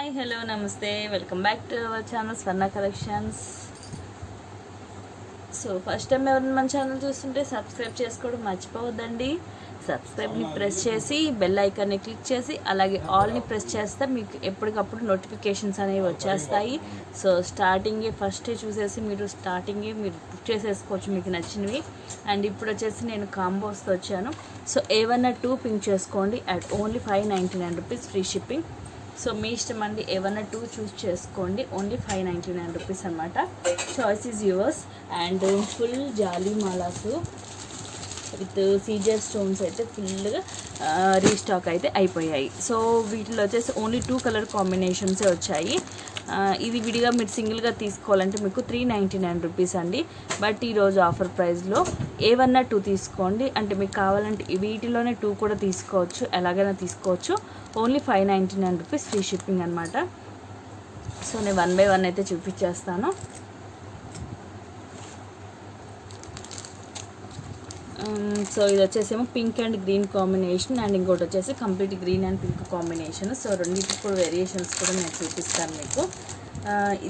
Hi hello నమస్తే welcome back to our channel Swarna collections. So first time ఎవరైనా మన channel చూస్తుంటే subscribe చేసుకోవడం మర్చిపోవద్దండి. సబ్స్క్రైబ్ని ప్రెస్ చేసి బెల్ ఐకాన్ని క్లిక్ చేసి అలాగే ఆల్ని ప్రెస్ చేస్తే మీకు ఎప్పటికప్పుడు నోటిఫికేషన్స్ అనేవి వచ్చేస్తాయి. సో స్టార్టింగే ఫస్ట్ చూసేసి మీరు బుక్ చేసేసుకోవచ్చు మీకు నచ్చినవి. అండ్ ఇప్పుడు వచ్చేసి నేను కాంబోస్తో వచ్చాను. సో ఏవన్నా 2 పింక్ చేసుకోండి at only 599 rupees free shipping. So మీ ఇష్టం అండి, ఏమన్నా 2 చూస్ చేసుకోండి. ఓన్లీ 599 రూపీస్ అనమాట. Choice is yours. And full జాలీ మాలాస్ విత్ సీజర్ స్టోన్స్ అయితే ఫుల్గా రీస్టాక్ అయితే అయిపోయాయి. సో వీటిలో వచ్చేసి ఓన్లీ 2 కలర్ కాంబినేషన్సే వచ్చాయి. ఇది విడిగా మీరు సింగిల్గా తీసుకోవాలంటే మీకు 399 రూపీస్ అండి. బట్ ఈరోజు ఆఫర్ ప్రైస్లో ఏవన్నా 2 తీసుకోండి. అంటే మీకు కావాలంటే వీటిలోనే 2 కూడా తీసుకోవచ్చు, ఎలాగైనా తీసుకోవచ్చు. ఓన్లీ 599 రూపీస్ ఫ్రీ షిప్పింగ్ అనమాట. సో నేను 1 బై 1 అయితే చూపించేస్తాను. సో ఇది వచ్చేసేమో pink and green combination, and ఇంకోటి వచ్చేసి complete green and pink combination. So రెండింటికి కూడా వేరియేషన్స్ కూడా నేను చూపిస్తాను మీకు.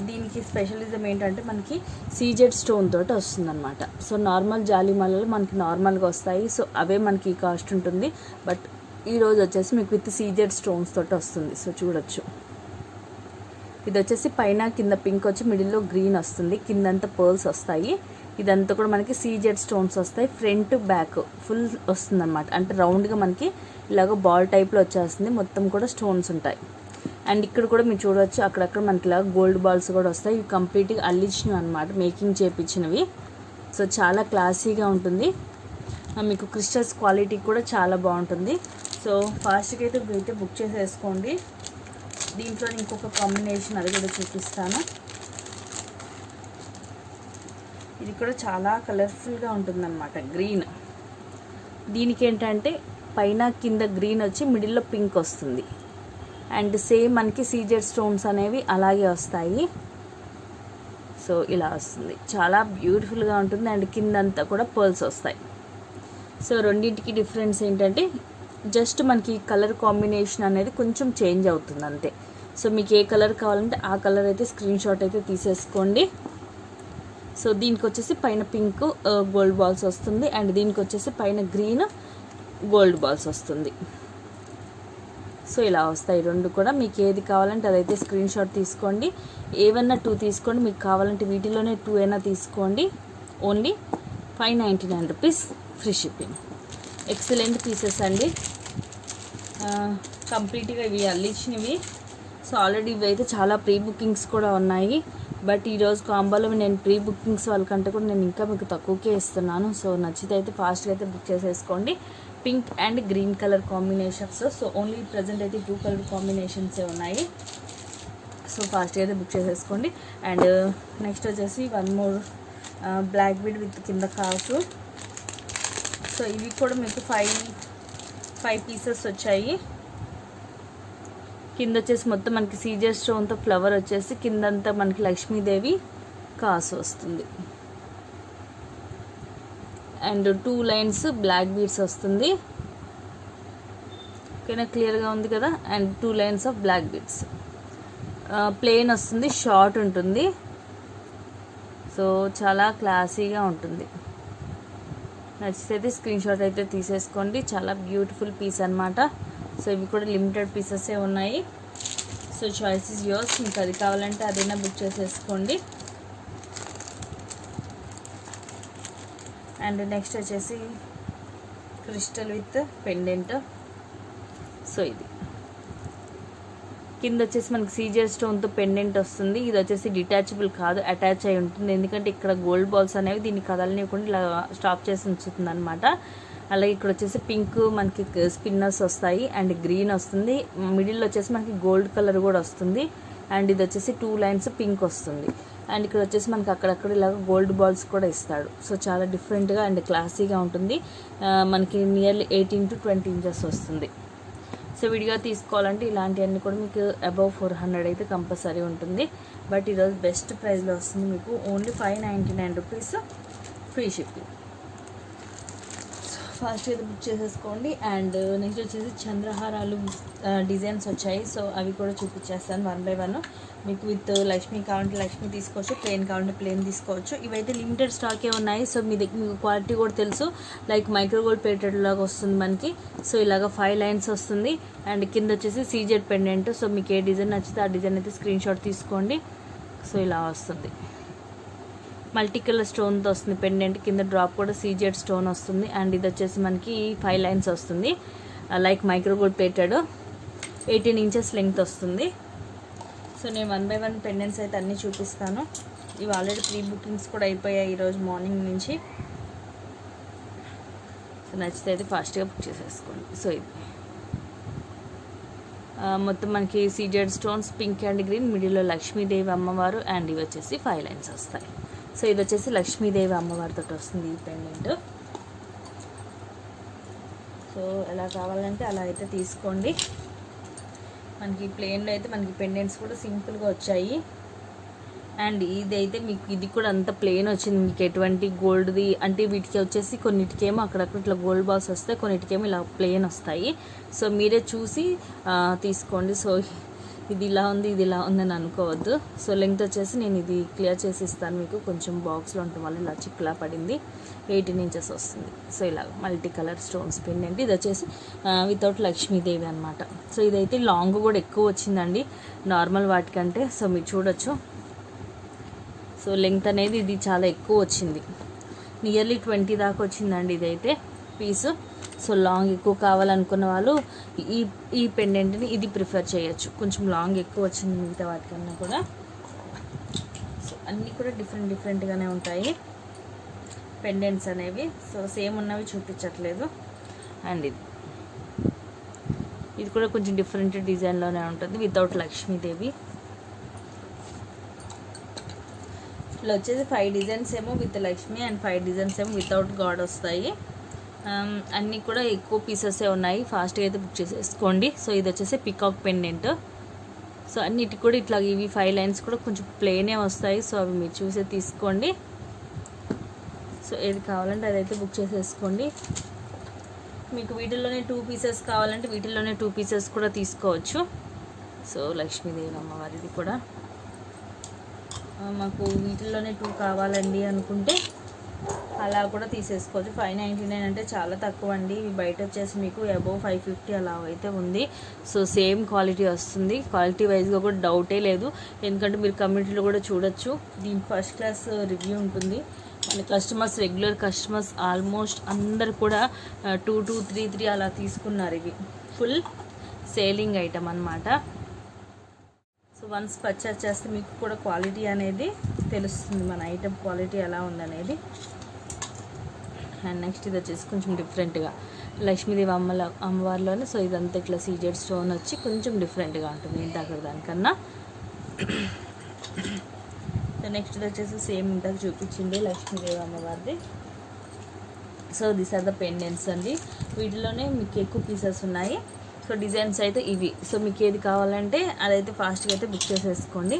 దీనికి స్పెషలిజం ఏంటంటే మనకి సీజెడ్ స్టోన్ తోటి వస్తుందన్నమాట. సో నార్మల్ జాలిమాలలో మనకి నార్మల్గా వస్తాయి. సో అవే మనకి కాస్ట్ ఉంటుంది. బట్ ఈరోజు వచ్చేసి మీకు విత్ సీజెడ్ స్టోన్స్ తోటి వస్తుంది. సో చూడొచ్చు, ఇది వచ్చేసి పైన కింద పింక్ వచ్చి మిడిల్లో గ్రీన్ వస్తుంది, కిందంతా పర్ల్స్ వస్తాయి. ఇదంతా కూడా మనకి సీజెడ్ స్టోన్స్ వస్తాయి. ఫ్రంట్ బ్యాక్ ఫుల్ వస్తుంది అనమాట. అంటే రౌండ్గా మనకి ఇలాగ బాల్ టైప్లో వచ్చేస్తుంది, మొత్తం కూడా స్టోన్స్ ఉంటాయి. అండ్ ఇక్కడ కూడా మీరు చూడవచ్చు, అక్కడక్కడ మనకి ఇలాగ గోల్డ్ బాల్స్ కూడా వస్తాయి. ఇవి కంప్లీట్గా అల్లించినవి అనమాట, మేకింగ్ చేయించినవి. సో చాలా క్లాసీగా ఉంటుంది. మీకు క్రిస్టల్స్ క్వాలిటీ కూడా చాలా బాగుంటుంది. సో ఫాస్ట్గా అయితే బుక్ చేసేసుకోండి. దీంట్లో ఇంకొక కాంబినేషన్ అది కూడా చూపిస్తాను. ఇది కూడా చాలా కలర్ఫుల్గా ఉంటుందన్నమాట, గ్రీన్. దీనికి ఏంటంటే పైన కింద గ్రీన్ వచ్చి మిడిల్లో పింక్ వస్తుంది. అండ్ సేమ్ మనకి సీజెడ్ స్టోన్స్ అనేవి అలాగే వస్తాయి. సో ఇలా వస్తుంది, చాలా బ్యూటిఫుల్గా ఉంటుంది. అండ్ కిందంతా కూడా పర్ల్స్ వస్తాయి. సో రెండింటికి డిఫరెన్స్ ఏంటంటే జస్ట్ మనకి కలర్ కాంబినేషన్ అనేది కొంచెం చేంజ్ అవుతుంది అంతే. సో మీకు ఏ కలర్ కావాలంటే ఆ కలర్ అయితే స్క్రీన్ షాట్ అయితే తీసేసుకోండి. సో దీనికి వచ్చేసి పైన పింక్ గోల్డ్ బాల్స్ వస్తుంది, అండ్ దీనికి వచ్చేసి పైన గ్రీన్ గోల్డ్ బాల్స్ వస్తుంది. సో ఇలా వస్తాయి రెండు కూడా. మీకు ఏది కావాలంటే అదైతే స్క్రీన్ షాట్ తీసుకోండి. ఏవన్నా 2 తీసుకోండి, మీకు కావాలంటే వీటిలోనే 2 అయినా తీసుకోండి. Only 599 rupees free shipping. Excellent pieces అండి, కంప్లీట్గా ఇవి అల్లిచ్చినవి. సో ఆల్రెడీ ఇవి అయితే చాలా ప్రీ బుకింగ్స్ కూడా ఉన్నాయి. బట్ ఈరోజు కాంబోలో నేను ప్రీ బుకింగ్స్ వాళ్ళకంటే కూడా నేను ఇంకా మీకు తక్కువకే ఇస్తున్నాను. సో నచ్చితే అయితే ఫాస్ట్గా అయితే బుక్ చేసేసుకోండి. Pink and green colour combinations. So only present అయితే 2 కలర్ కాంబినేషన్సే ఉన్నాయి. సో ఫాస్ట్గా అయితే బుక్ చేసేసుకోండి. అండ్ నెక్స్ట్ వచ్చేసి 1 మోర్ బ్లాక్ బీడ్ విత్ కింద కాసు. సో ఇవి కూడా మీకు 5 పీసెస్ వచ్చాయి. కింద వచ్చేసి మొత్తం మనకి సీజర్ స్టోన్తో ఫ్లవర్ వచ్చేసి కిందంతా మనకి లక్ష్మీదేవి కాసు వస్తుంది. అండ్ 2 లైన్స్ బ్లాక్ బీడ్స్ వస్తుంది. ఓకేనా, క్లియర్గా ఉంది కదా. And 2 lines of black beads. Plain వస్తుంది, షార్ట్ ఉంటుంది. సో చాలా క్లాసీగా ఉంటుంది. నచ్చితే స్క్రీన్ షాట్ అయితే తీసేసుకోండి. చాలా బ్యూటిఫుల్ పీస్ అనమాట. సో ఇవి కూడా లిమిటెడ్ పీసెసే ఉన్నాయి. So choice is yours. మీకు అది కావాలంటే అదైనా బుక్ చేసేసుకోండి. అండ్ నెక్స్ట్ వచ్చేసి క్రిస్టల్ విత్ పెండెంట్. సో ఇది కింద వచ్చేసి మనకి సీజర్ స్టోన్తో పెండెంట్ వస్తుంది. ఇది వచ్చేసి డిటాచబుల్ కాదు, అటాచ్ అయి ఉంటుంది. ఎందుకంటే ఇక్కడ గోల్డ్ బాల్స్ అనేవి దీన్ని కదలనివ్వకుండా ఇలా స్టాప్ చేసి ఉంచుతుంది అనమాట. అలాగే ఇక్కడ వచ్చేసి పింక్ మనకి స్పిన్నర్స్ వస్తాయి, అండ్ గ్రీన్ వస్తుంది. మిడిల్ వచ్చేసి మనకి గోల్డ్ కలర్ కూడా వస్తుంది. అండ్ ఇది వచ్చేసి 2 లైన్స్ పింక్ వస్తుంది. అండ్ ఇక్కడ వచ్చేసి మనకి అక్కడక్కడ ఇలాగ గోల్డ్ బాల్స్ కూడా ఇస్తాడు. సో చాలా డిఫరెంట్గా అండ్ క్లాసీగా ఉంటుంది. మనకి నియర్లీ 18 to 20 ఇంచెస్ వస్తుంది. సో విడిగా తీసుకోవాలంటే ఇలాంటివన్నీ కూడా మీకు అబవ్ 400 అయితే కంపల్సరీ ఉంటుంది. బట్ ఈరోజు బెస్ట్ ప్రైస్లో వస్తుంది మీకు. Only 599 rupees free shipping. Fast అయితే బుక్ చేసేసుకోండి. అండ్ నెక్స్ట్ వచ్చేసి చంద్రహారాలు డిజైన్స్ వచ్చాయి. సో అవి కూడా చూపించేస్తాను 1 by 1. మీకు విత్ లక్ష్మి కావాలంటే లక్ష్మి తీసుకోవచ్చు, ప్లెయిన్ కావాలంటే ప్లెయిన్ తీసుకోవచ్చు. ఇవైతే లిమిటెడ్ స్టాకే ఉన్నాయి. సో మీకు క్వాలిటీ కూడా తెలుసు, లైక్ మైక్రో గోల్డ్ ప్లేటెడ్ లాగా వస్తుంది మనకి. సో ఇలాగ 5 లైన్స్ వస్తుంది. అండ్ కింద వచ్చేసి సీజెడ్ పెండెంట్. సో మీకు ఏ డిజైన్ నచ్చితే ఆ డిజైన్ అయితే స్క్రీన్ షాట్ తీసుకోండి. సో ఇలా వస్తుంది, మల్టీ కలర్ స్టోన్తో వస్తుంది పెండెంట్. కింద డ్రాప్ కూడా సీజెడ్ స్టోన్ వస్తుంది. అండ్ ఇది వచ్చేసి మనకి 5 లైన్స్ వస్తుంది, like micro gold plated. 18 inches length వస్తుంది. సో నేను 1 by 1 పెండెంట్స్ అయితే అన్నీ చూపిస్తాను. ఇవి ఆల్రెడీ ప్రీ బుకింగ్స్ కూడా అయిపోయాయి ఈరోజు మార్నింగ్ నుంచి. సో నచ్చితే అయితే ఫాస్ట్గా బుక్ చేసేసుకోండి. సో ఇది మొత్తం మనకి CZ stones, pink and green, మిడిల్లో లక్ష్మీదేవి అమ్మవారు. అండ్ ఇవి వచ్చేసి 5 లైన్స్ వస్తాయి. సో ఇది వచ్చేసి లక్ష్మీదేవి అమ్మవారితో వస్తుంది ఈ పెండెంట్. సో ఎలా కావాలంటే అలా అయితే తీసుకోండి. మనకి ప్లెయిన్లో అయితే మనకి పెండెంట్స్ కూడా సింపుల్గా వచ్చాయి. అండ్ ఇదైతే మీకు ఇది కూడా అంత ప్లెయిన్ వచ్చింది, మీకు ఎటువంటి గోల్డ్ది అంటే వీటికి వచ్చేసి కొన్నిటికేమో అక్కడక్కడ ఇట్లా గోల్డ్ బాల్స్ వస్తాయి, కొన్నిటికేమో ఇలా ప్లెయిన్ వస్తాయి. సో మీరే చూసి తీసుకోండి. సో ఇది ఇలా ఉంది, ఇది ఇలా ఉందని అనుకోవద్దు. సో లెంగ్త్ వచ్చేసి నేను ఇది క్లియర్ చేసి ఇస్తాను మీకు, కొంచెం బాక్స్లో ఉండటం వల్ల ఇలా చిక్కులా పడింది. 18 inches వస్తుంది. సో ఇలా మల్టీ కలర్ స్టోన్స్ పెండెంట్. ఇది వచ్చేసి వితౌట్ లక్ష్మీదేవి అనమాట. సో ఇదైతే లాంగ్ కూడా ఎక్కువ వచ్చిందండి నార్మల్ వాటికంటే. సో మీరు చూడొచ్చు, సో లెంగ్త్ అనేది ఇది చాలా ఎక్కువ వచ్చింది, నియర్లీ 20 దాకా వచ్చిందండి ఇదైతే పీసు. సో లాంగ్ ఎక్కువ కావాలనుకున్న వాళ్ళు ఈ పెండెంట్ని ఇది ప్రిఫర్ చేయొచ్చు. కొంచెం లాంగ్ ఎక్కువ వచ్చింది మిగతా వాటికన్నా కూడా. సో అన్నీ కూడా డిఫరెంట్గానే ఉంటాయి పెండెంట్స్ అనేవి. సో సేమ్ ఉన్నవి చూపించట్లేదు. అండ్ ఇది కూడా కొంచెం డిఫరెంట్ డిజైన్లోనే ఉంటుంది వితౌట్ లక్ష్మీదేవి. ఇట్లా వచ్చేసి 5 డిజైన్స్ ఏమో విత్ లక్ష్మి అండ్ 5 డిజైన్స్ ఏమో వితౌట్ గాడ్ వస్తాయి. అన్నీ కూడా ఎక్కువ పీసెసే ఉన్నాయి, ఫాస్ట్గా అయితే బుక్ చేసేసుకోండి. సో ఇది వచ్చేసి పికాక్ పెండెంట్. సో అన్నిటికి కూడా ఇట్లా ఇవి 5 లైన్స్ కూడా కొంచెం ప్లెయినే వస్తాయి. సో అవి మీరు చూసే తీసుకోండి. సో ఏది కావాలంటే అదైతే బుక్ చేసేసుకోండి. మీకు వీటిల్లోనే 2 పీసెస్ కావాలంటే వీటిల్లోనే 2 పీసెస్ కూడా తీసుకోవచ్చు. సో లక్ష్మీదేవి అమ్మవారిది కూడా మాకు వీటిల్లోనే 2 కావాలండి అనుకుంటే అలా కూడా తీసేసుకోవచ్చు. 599 అంటే చాలా తక్కువ అండి. ఇవి బయట వచ్చేసి మీకు అబోవ్ 550 అలా అయితే ఉంది. సో సేమ్ క్వాలిటీ వస్తుంది, క్వాలిటీ వైజ్గా కూడా డౌటే లేదు. ఎందుకంటే మీరు కమ్యూనిటీలో కూడా చూడొచ్చు, దీని ఫస్ట్ క్లాస్ రివ్యూ ఉంటుంది. మన కస్టమర్స్, రెగ్యులర్ కస్టమర్స్ ఆల్మోస్ట్ అందరు కూడా 2, 3 అలా తీసుకున్నారు. ఇవి ఫుల్ సేలింగ్ ఐటమ్ అన్నమాట. సో వన్స్ పర్చేస్ చేస్తే మీకు కూడా క్వాలిటీ అనేది తెలుస్తుంది, మన ఐటమ్ క్వాలిటీ ఎలా ఉందనేది. అండ్ నెక్స్ట్ ఇది వచ్చేసి కొంచెం డిఫరెంట్గా లక్ష్మీదేవి అమ్మవారిలోనే. సో ఇదంతా ఇట్లా సీజెడ్ స్టోన్ వచ్చి కొంచెం డిఫరెంట్గా ఉంటుంది ఇందాక దానికన్నా. నెక్స్ట్ ఇది వచ్చేసి సేమ్ ఇందాక చూపించింది లక్ష్మీదేవి అమ్మవారిది. So these are the pendants అండి. వీటిలోనే మీకు ఎక్కువ పీసెస్ ఉన్నాయి. సో డిజైన్స్ అయితే ఇవి. సో మీకు ఏది కావాలంటే అదైతే ఫాస్ట్గా అయితే బుక్ చేసేసుకోండి.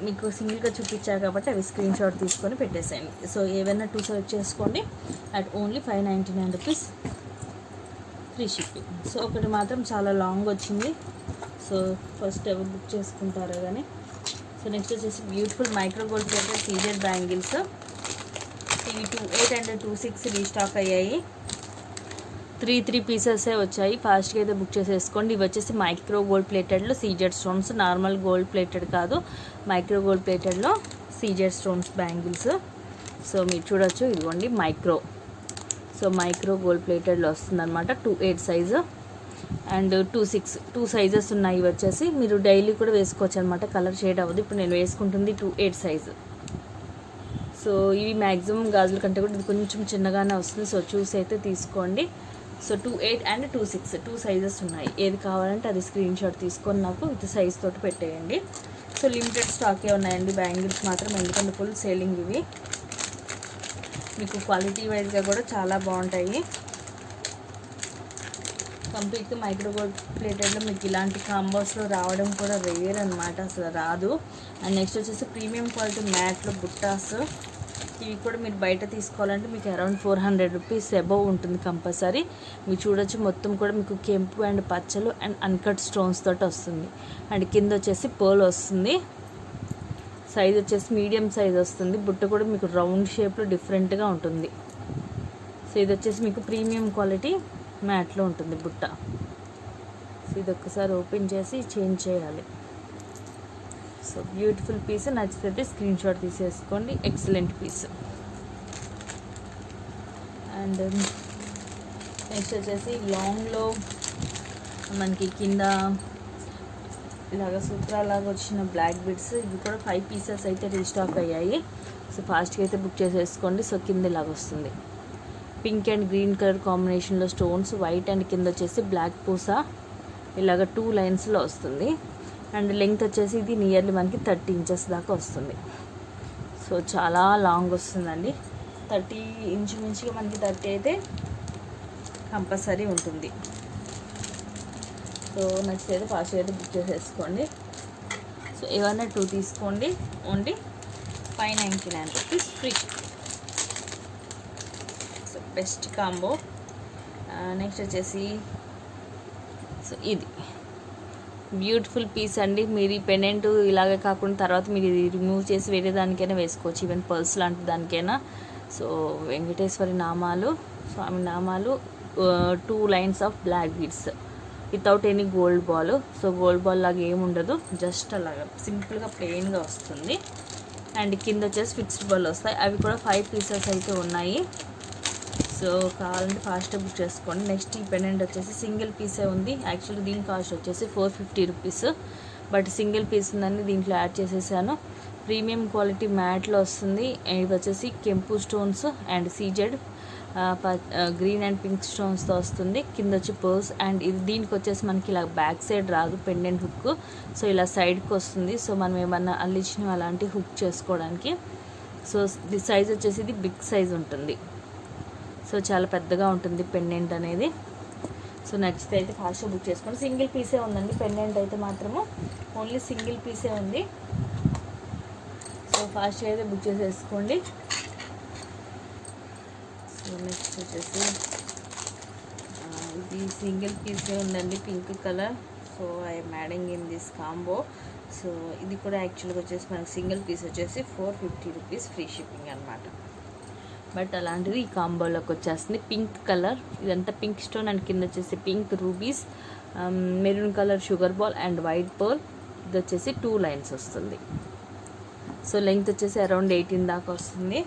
మీకు సింగిల్గా చూపించారు కాబట్టి అవి స్క్రీన్ షాట్ తీసుకొని పెట్టేసేయండి. సో ఏవైనా 2 సెలెక్ట్ చేసుకోండి at only 599 rupees free shipping. So ఒకటి మాత్రం చాలా లాంగ్ వచ్చింది. సో ఫస్ట్ ఎవరు బుక్ చేసుకుంటారో కానీ. సో నెక్స్ట్ వచ్చేసి beautiful micro gold plated CZ bangles. ఇవి 28 అండ్ 26 రీస్టాక్ అయ్యాయి. 3 పీసెసే వచ్చాయి, ఫాస్ట్గా అయితే బుక్ చేసేసుకోండి. ఇవి వచ్చేసి మైక్రో గోల్డ్ ప్లేటెడ్లో C Z stones, normal gold plated కాదు, మైక్రో గోల్డ్ ప్లేటెడ్లో సీజెడ్ స్టోన్స్ బ్యాంగిల్స్. సో మీరు చూడొచ్చు, ఇదిగోండి మైక్రో. సో మైక్రో గోల్డ్ ప్లేటెడ్లో వస్తుందన్నమాట. 28 సైజు అండ్ 26 2 సైజెస్ ఉన్నాయి. ఇవి వచ్చేసి మీరు డైలీ కూడా వేసుకోవచ్చు అనమాట, కలర్ షేడ్ అవ్వదు. ఇప్పుడు నేను వేసుకుంటుంది 28 సైజు. సో ఇవి మ్యాక్సిమం గాజుల కంటే కూడా ఇది కొంచెం చిన్నగానే వస్తుంది. సో చూసి అయితే తీసుకోండి. సో 28 అండ్ 26 2 సైజెస్ ఉన్నాయి. ఏది కావాలంటే అది స్క్రీన్ షాట్ తీసుకొని నాకు విత్ సైజ్ తోటి పెట్టేయండి. సో లిమిటెడ్ స్టాకే ఉన్నాయండి బ్యాంగిల్స్ మాత్రం, ఎందుకంటే ఫుల్ సేలింగ్ ఇవి. మీకు క్వాలిటీ వైజ్గా కూడా చాలా బాగుంటాయి. కంప్లీట్గా మైక్రో గోల్డ్ ప్లేటెడ్లో మీకు ఇలాంటి కాంబోస్లో రావడం కూడా రేర్ అనమాట, అసలు రాదు. అండ్ నెక్స్ట్ వచ్చేసి ప్రీమియం క్వాలిటీ మ్యాట్లో బుట్టాస్. ఇవి కూడా మీరు బయట తీసుకోవాలంటే మీకు అరౌండ్ 400 రూపీస్ అబౌవ్ ఉంటుంది కంపల్సరీ. మీరు చూడొచ్చు మొత్తం కూడా మీకు కెంపు అండ్ పచ్చలు అండ్ అన్కట్ స్టోన్స్ తోటి వస్తుంది. అండ్ కింద వచ్చేసి పర్ల్ వస్తుంది. సైజ్ వచ్చేసి మీడియం సైజ్ వస్తుంది. బుట్ట కూడా మీకు రౌండ్ షేప్లో డిఫరెంట్గా ఉంటుంది. సో ఇది వచ్చేసి మీకు ప్రీమియం క్వాలిటీ మ్యాట్లో ఉంటుంది బుట్ట. సో ఇది ఒక్కసారి ఓపెన్ చేసి చేంజ్ చేయాలి. సో బ్యూటిఫుల్ పీస్, నచ్చితే స్క్రీన్ షాట్ తీసేసుకోండి. Excellent piece. అండ్ నెక్స్ట్ వచ్చేసి లాంగ్లో మనకి కింద ఇలాగ సూత్రాలాగా వచ్చిన బ్లాక్ బిడ్స్, ఇవి కూడా 5 పీసెస్ అయితే రీస్టాక్ అయ్యాయి. సో ఫాస్ట్గా అయితే బుక్ చేసేసుకోండి. సో కింద ఇలాగ వస్తుంది పింక్ అండ్ గ్రీన్ కలర్ కాంబినేషన్లో స్టోన్స్, వైట్ అండ్ కింద వచ్చేసి బ్లాక్ పూస ఇలాగ 2 లైన్స్లో వస్తుంది. అండ్ లెంగ్త్ వచ్చేసి ఇది నియర్లీ మనకి 30 ఇంచెస్ దాకా వస్తుంది. సో చాలా లాంగ్ వస్తుందండి. 30 ఇంచుమించుగా మనకి 30 అయితే కంపల్సరీ ఉంటుంది. సో నచ్చితే అయితే ఫాస్ట్గా అయితే బుక్ చేసేసుకోండి. సో ఏవైనా 2 తీసుకోండి. Only 599 rupees free. So best combo. Next వచ్చేసి సో ఇది బ్యూటిఫుల్ పీస్ అండి. మీరు ఈ పెండెంట్ ఇలాగే కాకుండా తర్వాత మీరు ఇది రిమూవ్ చేసి వేరే దానికైనా వేసుకోవచ్చు, ఈవెన్ పర్స్ లాంటి దానికైనా. సో వెంకటేశ్వరి నామాలు, స్వామి నామాలు, 2 lines of black beads without any gold ball. So gold ball లాగా ఏమి ఉండదు, జస్ట్ అలాగా సింపుల్గా ప్లెయిన్గా వస్తుంది. అండ్ కింద వచ్చేసి ఫిక్స్డ్ బాల్ వస్తాయి. అవి కూడా 5 పీసెస్ అయితే ఉన్నాయి. సో కావాలంటే ఫాస్ట్గా బుక్ చేసుకోండి. నెక్స్ట్ ఈ పెండెంట్ వచ్చేసి సింగిల్ పీసే ఉంది. యాక్చువల్లీ దీని కాస్ట్ వచ్చేసి 450 రూపీస్, బట్ సింగిల్ పీస్ ఉందని దీంట్లో యాడ్ చేసేసాను. ప్రీమియం క్వాలిటీ మ్యాట్లో వస్తుంది. ఇది వచ్చేసి కెంపు stones and C Z green and pink స్టోన్స్తో వస్తుంది. కింద వచ్చి పర్ల్స్. అండ్ ఇది దీనికి వచ్చేసి మనకి ఇలా బ్యాక్ సైడ్ రాదు పెండెంట్ హుక్, సో ఇలా సైడ్కి వస్తుంది. సో మనం ఏమన్నా అల్లిచ్చినవి అలాంటి హుక్ చేసుకోవడానికి. సో ది సైజ్ వచ్చేసి ఇది బిగ్ సైజ్ ఉంటుంది. సో చాలా పెద్దగా ఉంటుంది పెండెంట్ అనేది. సో నచ్చితే అయితే ఫాస్ట్గా బుక్ చేసుకోండి. సింగిల్ పీసే ఉందండి పెండెంట్ అయితే మాత్రము, ఓన్లీ సింగిల్ పీసే ఉంది. సో ఫాస్ట్గా అయితే బుక్ చేసేసుకోండి. సో నెక్స్ట్ వచ్చేసి ఇది సింగిల్ పీసే ఉందండి, pink colour. So I'm adding in this combo. So ఇది కూడా యాక్చువల్గా వచ్చేసి మనకి సింగిల్ పీస్ వచ్చేసి 450 రూపీస్ ఫ్రీ షిప్పింగ్ అనమాట. బట్ అలాంటిది ఈ కాంబోలోకి వచ్చేస్తుంది. పింక్ కలర్, ఇదంతా పింక్ స్టోన్ అండ్ కింద వచ్చేసి pink rubies, maroon colour sugar ball and white pearl. ఇది వచ్చేసి 2 లైన్స్ వస్తుంది. సో లెంగ్త్ వచ్చేసి అరౌండ్ 18 దాకా వస్తుంది.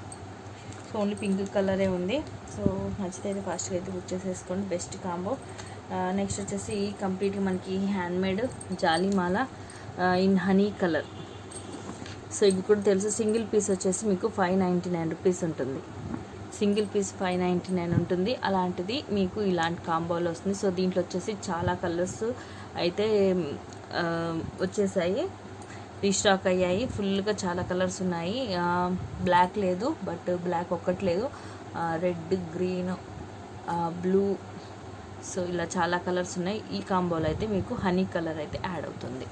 సో ఓన్లీ పింక్ కలరే ఉంది. సో నచ్చితే అయితే ఫాస్ట్గా అయితే బుక్ చేసేసుకోండి. Best combo. నెక్స్ట్ వచ్చేసి కంప్లీట్గా మనకి హ్యాండ్మేడ్ జాలీమాల ఇన్ హనీ కలర్. సో ఇవి కూడా తెలుసు. సింగిల్ పీస్ వచ్చేసి మీకు 599 రూపీస్ ఉంటుంది. సింగిల్ పీస్ 599 ఉంటుంది. అలాంటిది మీకు ఇలాంటి కాంబోలో వస్తుంది. సో దీంట్లో వచ్చేసి చాలా కలర్స్ అయితే వచ్చేసాయి, రీస్టాక్ అయ్యాయి. ఫుల్గా చాలా కలర్స్ ఉన్నాయి. బ్లాక్ లేదు, బట్ బ్లాక్ ఒక్కటి లేదు, రెడ్, గ్రీన్, బ్లూ. సో ఇలా చాలా కలర్స్ ఉన్నాయి. ఈ కాంబోలో అయితే మీకు హనీ కలర్ అయితే యాడ్ అవుతుంది.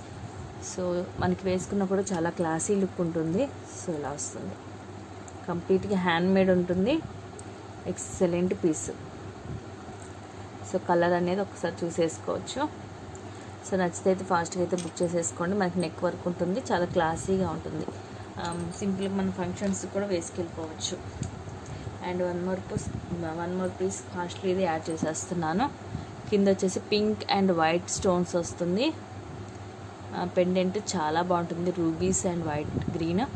సో మనకి వేసుకున్న కూడా చాలా క్లాసీ లుక్ ఉంటుంది. సో ఇలా వస్తుంది, కంప్లీట్గా హ్యాండ్మేడ్ ఉంటుంది. Excellent piece. సో కలర్ అనేది ఒకసారి చూసేసుకోవచ్చు. సో నచ్చితే అయితే ఫాస్ట్గా అయితే బుక్ చేసేసుకోండి. మనకి నెక్ వర్క్ ఉంటుంది, చాలా క్లాసీగా ఉంటుంది. సింపుల్గా మన ఫంక్షన్స్ కూడా వేసుకెళ్ళిపోవచ్చు. అండ్ వన్ మోర్ పీస్ కాస్ట్లీది యాడ్ చేసేస్తున్నాను. కింద వచ్చేసి పింక్ అండ్ వైట్ స్టోన్స్ వస్తుంది. పెండెంట్ చాలా బాగుంటుంది, రూబీస్ అండ్ వైట్ గ్రీన్.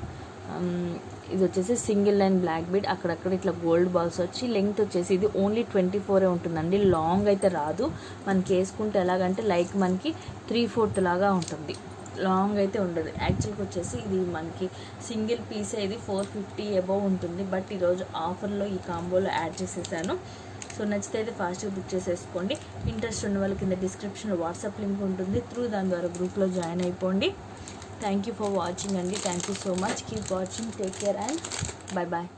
ఇది వచ్చేసి సింగిల్ లైన్ బ్లాక్ బీడ్, అక్కడక్కడ ఇట్లా గోల్డ్ బాల్స్ వచ్చి. లెంగ్త్ వచ్చేసి ఇది ఓన్లీ 24 ఉంటుందండి, లాంగ్ అయితే రాదు. మనకి వేసుకుంటే ఎలాగంటే లైక్ మనకి 3/4 లాగా ఉంటుంది, లాంగ్ అయితే ఉండదు. యాక్చువల్గా వచ్చేసి ఇది మనకి సింగిల్ పీసే, ఇది 450 అబౌవ్ ఉంటుంది. బట్ ఈరోజు ఆఫర్లో ఈ కాంబోలో యాడ్ చేసేసాను. సో నచ్చితే అయితే ఫాస్ట్గా బుక్ చేసేసుకోండి. ఇంట్రెస్ట్ ఉన్న వాళ్ళకి కింద డిస్క్రిప్షన్లో వాట్సాప్ లింక్ ఉంటుంది, దాని ద్వారా గ్రూప్లో జాయిన్ అయిపోండి. థ్యాంక్ యూ ఫర్ వాచింగ్ అండి. Thank you so much. Keep watching. Take care and bye bye.